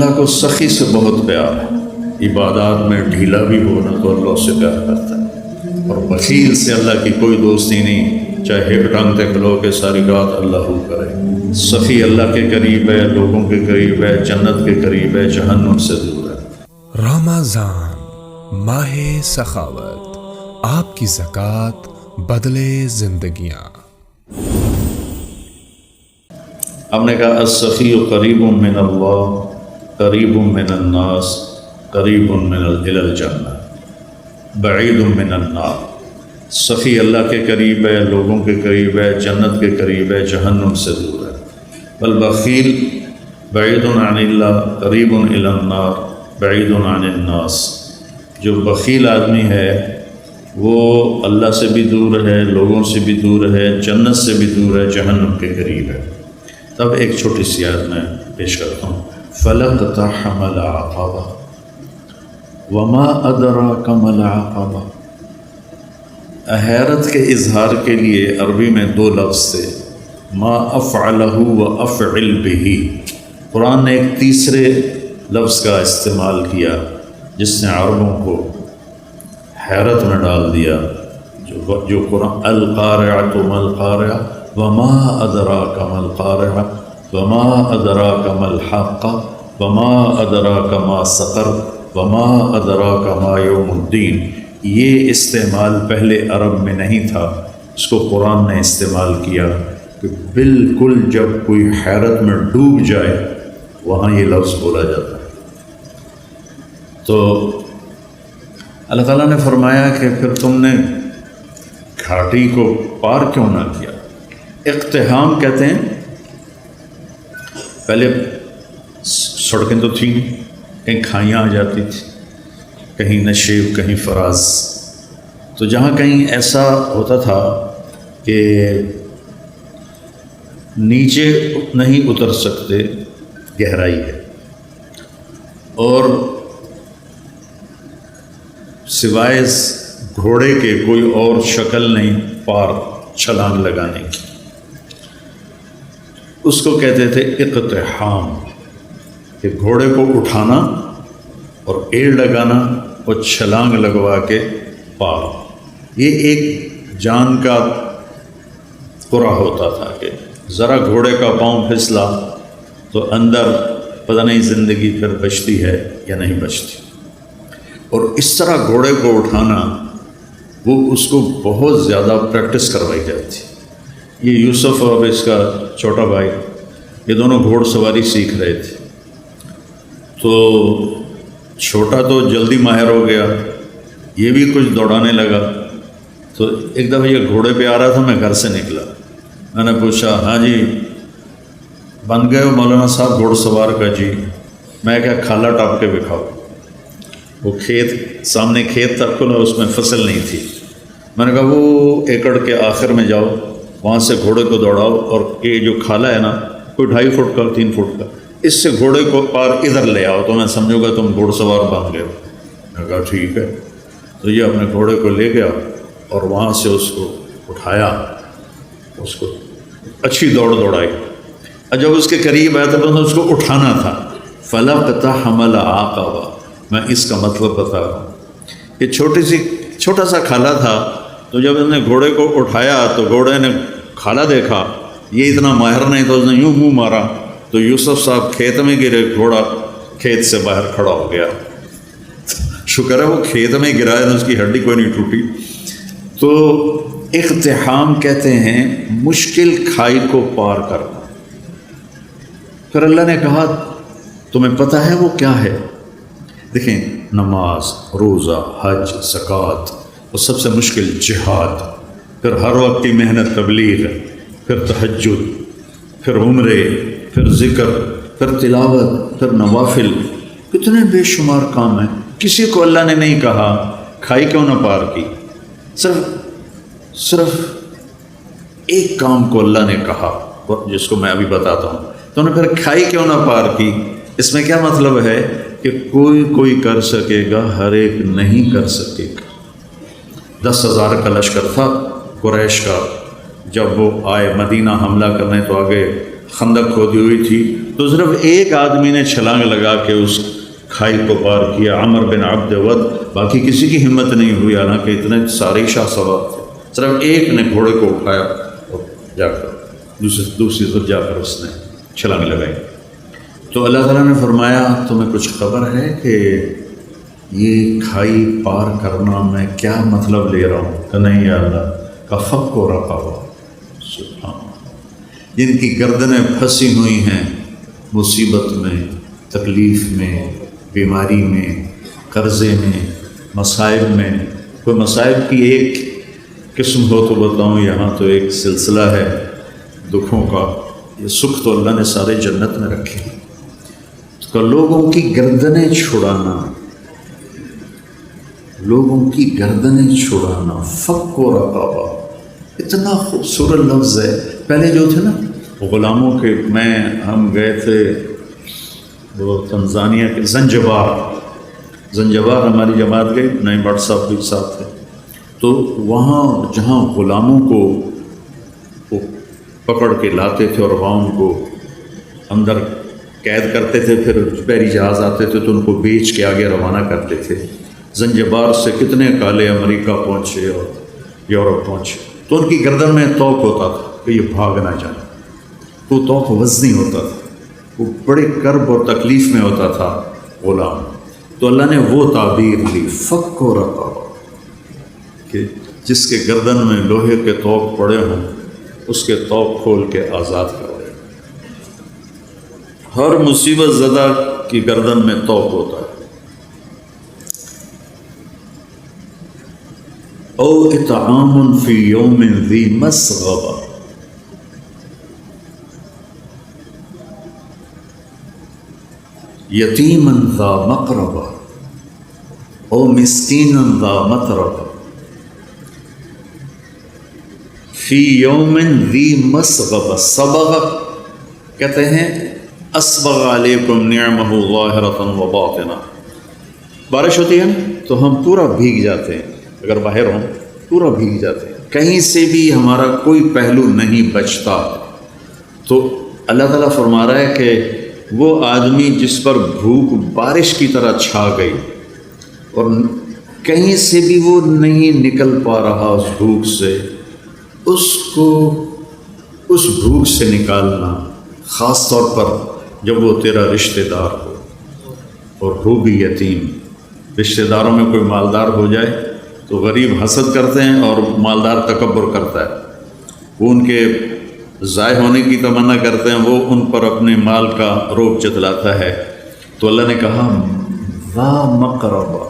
اللہ کو سخی سے بہت پیار ہے، عبادات میں ڈھیلا بھی ہونا تو اللہ سے پیار کرتا ہے، اور بخیل سے اللہ کی کوئی دوستی نہیں، چاہے ایک ٹانگ تے کھلو کے ساری رات اللہ ہو کرے۔ سخی اللہ کے قریب ہے، لوگوں کے قریب ہے، جنت کے قریب ہے، جہنم سے دور ہے۔ رمضان ماہ سخاوت، آپ کی زکوٰۃ بدلے زندگیاں۔ ہم نے کہا السخی قریب من اللہ، قریب من الناس، قریب من الی الجنہ، بعید من النار۔ سخی اللہ کے قریب ہے، لوگوں کے قریب ہے، جنت کے قریب ہے، جہنم سے دور ہے۔ والبخیل بعید عن اللہ، قریب الی النار، بعید عن الناس۔ جو بخیل آدمی ہے وہ اللہ سے بھی دور ہے، لوگوں سے بھی دور ہے، جنت سے بھی دور ہے، جہنم کے قریب ہے۔ تب ایک چھوٹی سی آیت میں پیش کرتا ہوں۔ فَلَقْتَحَمَ الْعَقَبَةَ وَمَا أَدْرَاكَ مَا الْعَقَبَةُ۔ حیرت کے اظہار کے لیے عربی میں دو لفظ تھے، ما افعلہ و افعل بہ۔ قرآن نے ایک تیسرے لفظ کا استعمال کیا جس نے عربوں کو حیرت میں ڈال دیا۔ جو قرآن القارعۃ ما القارعہ وما ادراک ما القارعہ وما ادراک ما الحاقہ وما ادراک ما سقر وما ادراک ما یوم الدین۔ یہ استعمال پہلے عرب میں نہیں تھا، اس کو قرآن نے استعمال کیا کہ بالکل جب کوئی حیرت میں ڈوب جائے وہاں یہ لفظ بولا جاتا ہے۔ تو اللہ تعالیٰ نے فرمایا کہ پھر تم نے گھاٹی کو پار کیوں نہ کیا؟ اقتحام کہتے ہیں، پہلے سڑکیں تو تھیں، کہیں کھائیاں آ جاتی تھی، کہیں نشیب، کہیں فراز۔ تو جہاں کہیں ایسا ہوتا تھا کہ نیچے نہیں اتر سکتے، گہرائی ہے، اور سوائے گھوڑے کے کوئی اور شکل نہیں پار چھلانگ لگانے کی، اس کو کہتے تھے اقتحام، کہ گھوڑے کو اٹھانا اور ایڑ لگانا اور چھلانگ لگوا کے پار۔ یہ ایک جان کا قرعہ ہوتا تھا کہ ذرا گھوڑے کا پاؤں پھسلا تو اندر پتہ نہیں زندگی پھر بچتی ہے یا نہیں بچتی۔ اور اس طرح گھوڑے کو اٹھانا وہ اس کو بہت زیادہ پریکٹس کروائی جاتی۔ یہ یوسف اور اس کا چھوٹا بھائی، یہ دونوں گھوڑ سواری سیکھ رہے تھے، تو چھوٹا تو جلدی ماہر ہو گیا، یہ بھی کچھ دوڑانے لگا۔ تو ایک دفعہ یہ گھوڑے پہ آ رہا تھا، میں گھر سے نکلا، میں نے پوچھا ہاں جی بن گئے ہو مولانا صاحب گھوڑ سوار کا؟ جی۔ میں کیا کھالا ٹاپ کے بکھاؤ۔ وہ کھیت سامنے کھیت تھا کھلا، اس میں فصل نہیں تھی۔ میں نے کہا وہ ایکڑ کے آخر میں جاؤ، وہاں سے گھوڑے کو دوڑاؤ، اور یہ جو کھالا ہے نا کوئی 2.5 فٹ کا 3 فٹ کا، اس سے گھوڑے کو پار ادھر لے آؤ تو میں سمجھوں گا تم گھوڑ سوار بن گئے ہو۔ میں نے کہا ٹھیک ہے۔ تو یہ اپنے گھوڑے کو لے گیا اور وہاں سے اس کو اٹھایا، اس کو اچھی دوڑائی، اور جب اس کے قریب آیا تو اس کو اٹھانا تھا۔ فَلَقْتَحَمَ الْعَقَبَةَ، میں اس کا مطلب بتا رہا ہوں۔ یہ چھوٹا سا کھالا تھا، تو جب اس نے گھوڑے کو اٹھایا تو گھوڑے نے کھالا دیکھا یہ اتنا ماہر نہیں، تو اس نے یوں منہ مارا تو یوسف صاحب کھیت میں گرے، گھوڑا کھیت سے باہر کھڑا ہو گیا۔ شکر ہے وہ کھیت میں گرا ہے، اس کی ہڈی کوئی نہیں ٹوٹی۔ تو اقتحام کہتے ہیں مشکل کھائی کو پار کرنا۔ پھر اللہ نے کہا تمہیں پتہ ہے وہ کیا ہے؟ دیکھیں، نماز، روزہ، حج، زکوٰۃ، اور سب سے مشکل جہاد، پھر ہر وقت کی محنت تبلیغ، پھر تہجد، پھر عمرے، پھر ذکر، پھر تلاوت، پھر نوافل، کتنے بے شمار کام ہیں۔ کسی کو اللہ نے نہیں کہا کھائی کیوں نہ پار کی، صرف ایک کام کو اللہ نے کہا جس کو میں ابھی بتاتا ہوں۔ تو انہیں پھر کھائی کیوں نہ پار کی، اس میں کیا مطلب ہے کہ کوئی کر سکے گا، ہر ایک نہیں کر سکے گا۔ 10,000 کا لشکر تھا قریش کا، جب وہ آئے مدینہ حملہ کرنے تو آگے خندق کھودی ہوئی تھی تو صرف ایک آدمی نے چھلانگ لگا کے اس کھائی کو پار کیا، عمر بن عبد ود، باقی کسی کی ہمت نہیں ہوئی، حالانکہ اتنے سارے شاہ سوار تھے، صرف ایک نے گھوڑے کو اٹھایا اور جا کر دوسری طرف جا کر اس نے چھلانگ لگائی۔ تو اللہ تعالیٰ نے فرمایا تمہیں کچھ خبر ہے کہ یہ کھائی پار کرنا میں کیا مطلب لے رہا ہوں؟ کہ نہیں یا اللہ، کا فک کو رکھا ہوا، سبحان اللہ، جن کی گردنیں پھنسی ہوئی ہیں مصیبت میں، تکلیف میں، بیماری میں، قرضے میں، مصائب میں۔ کوئی مصائب کی ایک قسم ہو تو بتاؤں، یہاں تو ایک سلسلہ ہے دکھوں کا۔ یہ سکھ تو اللہ نے سارے جنت میں رکھے ہیں، تو لوگوں کی گردنیں چھڑانا، لوگوں کی گردنیں چھڑانا، فک و رقابہ، اتنا خوبصورت لفظ ہے۔ پہلے جو تھے نا غلاموں کے، ہم گئے تھے وہ تنزانیہ کے زنجبار ہماری جماعت گئی، نئی بٹ صاحب بھی ساتھ تھے، تو وہاں جہاں غلاموں کو وہ پکڑ کے لاتے تھے اور وہاں ان کو اندر قید کرتے تھے، پھر بحری جہاز آتے تھے تو ان کو بیچ کے آگے روانہ کرتے تھے۔ زنجبار سے کتنے کالے امریکہ پہنچے اور یورپ پہنچے، تو ان کی گردن میں توق ہوتا تھا کہ یہ بھاگ نہ جائیں، تو توق وزنی ہوتا تھا، وہ بڑے کرب اور تکلیف میں ہوتا تھا غلام۔ تو اللہ نے وہ تعبیر لی، فک و رقابہ، کہ جس کے گردن میں لوہے کے توق پڑے ہوں اس کے توق کھول کے آزاد کر دے۔ ہر مصیبت زدہ کی گردن میں توق ہوتا ہے۔ او اطعام فی یوم ذی مسغبہ، یتیما ذا مقربہ او مسکینا ذا متربہ، فی یوم ذی مسغبہ۔ صبغ کہتے ہیں اسبغ علیکم نعمہ ظاہرۃ و باطنہ، بارش ہوتی ہے نا تو ہم پورا بھیگ جاتے ہیں، اگر باہر ہوں پورا بھیگ جاتے ہیں، کہیں سے بھی ہمارا کوئی پہلو نہیں بچتا۔ تو اللہ تعالیٰ فرما رہا ہے کہ وہ آدمی جس پر بھوک بارش کی طرح چھا گئی اور کہیں سے بھی وہ نہیں نکل پا رہا اس بھوک سے، اس کو اس بھوک سے نکالنا، خاص طور پر جب وہ تیرا رشتہ دار ہو اور ہو بھی یتیم۔ رشتہ داروں میں کوئی مالدار ہو جائے تو غریب حسد کرتے ہیں اور مالدار تکبر کرتا ہے، وہ ان کے ضائع ہونے کی تمنا کرتے ہیں، وہ ان پر اپنے مال کا روب جتلاتا ہے۔ تو اللہ نے کہا ذا مقربہ،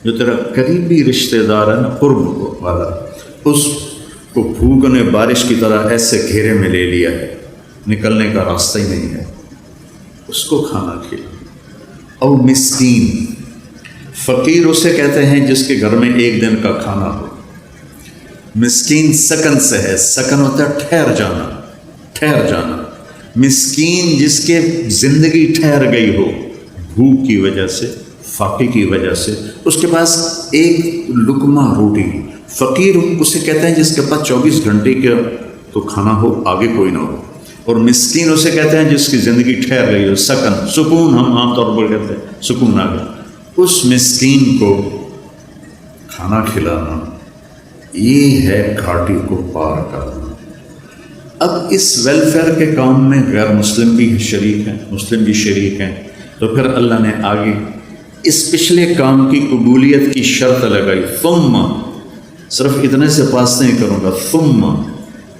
جو تیرا قریبی رشتہ دار ہے نا، قرب والا، اس کو بھوک نے بارش کی طرح ایسے گھیرے میں لے لیا ہے، نکلنے کا راستہ ہی نہیں ہے، اس کو کھانا کھلا۔ او مسکین، فقیر اسے کہتے ہیں جس کے گھر میں ایک دن کا کھانا ہو۔ مسکین سکن سے ہے، سکن ہوتا ہے ٹھہر جانا، ٹھہر جانا۔ مسکین جس کے زندگی ٹھہر گئی ہو بھوک کی وجہ سے، فاقے کی وجہ سے، اس کے پاس ایک لقمہ روٹی۔ فقیر اسے کہتے ہیں جس کے پاس 24 گھنٹے کا تو کھانا ہو، آگے کوئی نہ ہو۔ اور مسکین اسے کہتے ہیں جس کی زندگی ٹھہر گئی ہو، سکن، سکون ہم عام طور پر کہتے ہیں، سکون آ گیا۔ اس مسکین کو کھانا کھلانا، یہ ہے گھاٹی کو پار کرنا۔ اب اس ویلفیئر کے کام میں غیر مسلم بھی شریک ہیں، مسلم بھی شریک ہیں، تو پھر اللہ نے آگے اس پچھلے کام کی قبولیت کی شرط لگائی، ثم، صرف اتنے سے پاس نہیں کروں گا، ثم،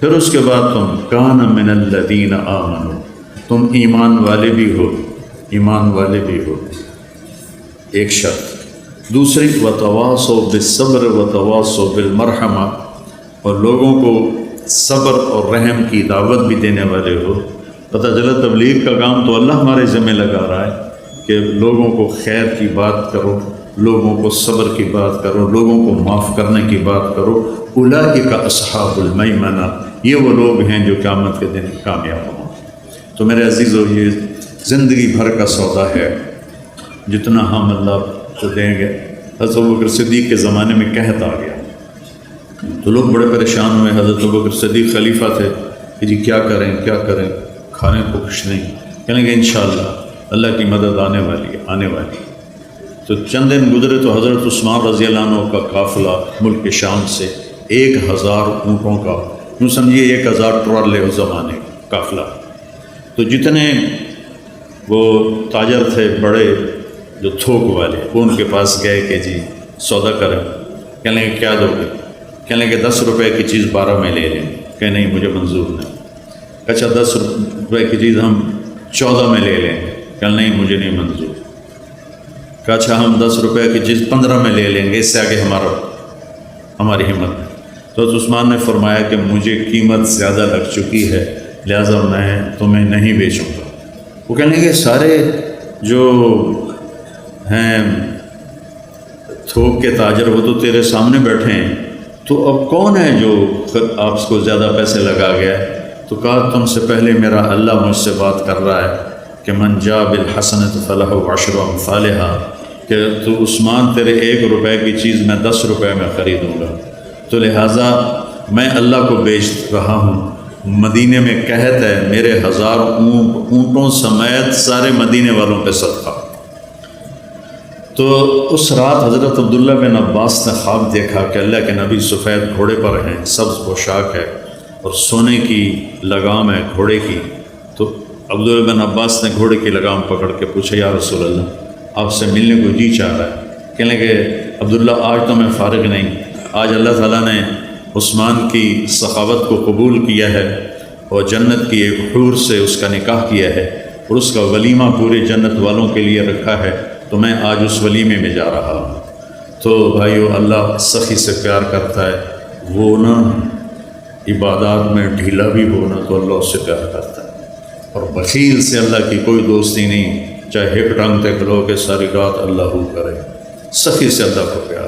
پھر اس کے بعد تم کان من الذین آمنوا، تم ایمان والے بھی ہو، ایمان والے بھی ہو، ایک شرط۔ دوسری وتواصوا بالصبر وتواصوا بالمرحمہ، اور لوگوں کو صبر اور رحم کی دعوت بھی دینے والے ہو۔ پتہ چلا تبلیغ کا کام تو اللہ ہمارے ذمہ لگا رہا ہے کہ لوگوں کو خیر کی بات کرو، لوگوں کو صبر کی بات کرو، لوگوں کو معاف کرنے کی بات کرو۔ اولئک اصحاب المیمنہ، یہ وہ لوگ ہیں جو قیامت کے دن کامیاب ہوں۔ تو میرے عزیزو، یہ زندگی بھر کا سودا ہے، جتنا ہم اللہ کو دیں گے۔ حضرت ابوبکر صدیق کے زمانے میں قحط آ گیا تو لوگ بڑے پریشان ہوئے۔ حضرت ابوبکر صدیق خلیفہ تھے کہ جی کیا کریں کیا کریں، کھانے کو کچھ نہیں. کہنے کہ انشاءاللہ اللہ کی مدد آنے والی ہے. تو چند دن گزرے تو حضرت عثمان رضی اللہ عنہ کا قافلہ ملک شام سے 1000 اونٹوں کا، یوں سمجھیے 1000 ٹرالے اس زمانے کا قافلہ. تو جتنے وہ تاجر تھے بڑے جو تھوک والے، وہ ان کے پاس گئے کہ جی سودا کریں. کہنے کہ کیا دو گے؟ کہنے کہ 10 روپے کی چیز 12 میں لے لیں. کہ نہیں مجھے منظور نہیں. اچھا 10 روپے کی چیز ہم 14 میں لے لیں. کہ نہیں مجھے نہیں منظور. کہ اچھا ہم 10 روپے کی چیز 15 میں لے لیں گے، اس سے آگے ہماری ہمت نہیں. تو عثمان نے فرمایا کہ مجھے قیمت زیادہ لگ چکی ہے، لہذا میں تمہیں نہیں بیچوں گا. وہ کہنے کہ سارے جو ہیں تھوک کے تاجر وہ تو تیرے سامنے بیٹھے ہیں، تو اب کون ہے جو آپ کو زیادہ پیسے لگا گیا ہے؟ تو کہا تم سے پہلے میرا اللہ مجھ سے بات کر رہا ہے کہ من جاء بالحسنۃ فلہ عشر امثالھا، کہ تو عثمان تیرے 1 روپے کی چیز میں 10 روپے میں خریدوں گا. تو لہٰذا میں اللہ کو بیچ رہا ہوں. مدینے میں قحط ہے، میرے 1000 اونٹوں سمیت سارے مدینے والوں پہ صدقہ. تو اس رات حضرت عبداللہ بن عباس نے خواب دیکھا کہ اللہ کے نبی سفید گھوڑے پر ہیں، سبز پوشاک ہے اور سونے کی لگام ہے گھوڑے کی. تو عبداللہ بن عباس نے گھوڑے کی لگام پکڑ کے پوچھا یا رسول اللہ آپ سے ملنے کو جی چاہ رہا ہے. کہنے کہ عبداللہ آج تو میں فارغ نہیں، آج اللہ تعالیٰ نے عثمان کی سخاوت کو قبول کیا ہے اور جنت کی ایک حور سے اس کا نکاح کیا ہے اور اس کا ولیمہ پورے جنت والوں کے لیے رکھا ہے، تو میں آج اس ولیمے میں جا رہا ہوں. تو بھائیو اللہ سخی سے پیار کرتا ہے. وہ نا عبادات میں ڈھیلا بھی ہونا تو اللہ اس سے پیار کرتا ہے، اور بخیل سے اللہ کی کوئی دوستی نہیں، چاہے ہک ٹانگتے کھلو کہ ساری رات اللہ ہو کرے. سخی سے اللہ کو پیار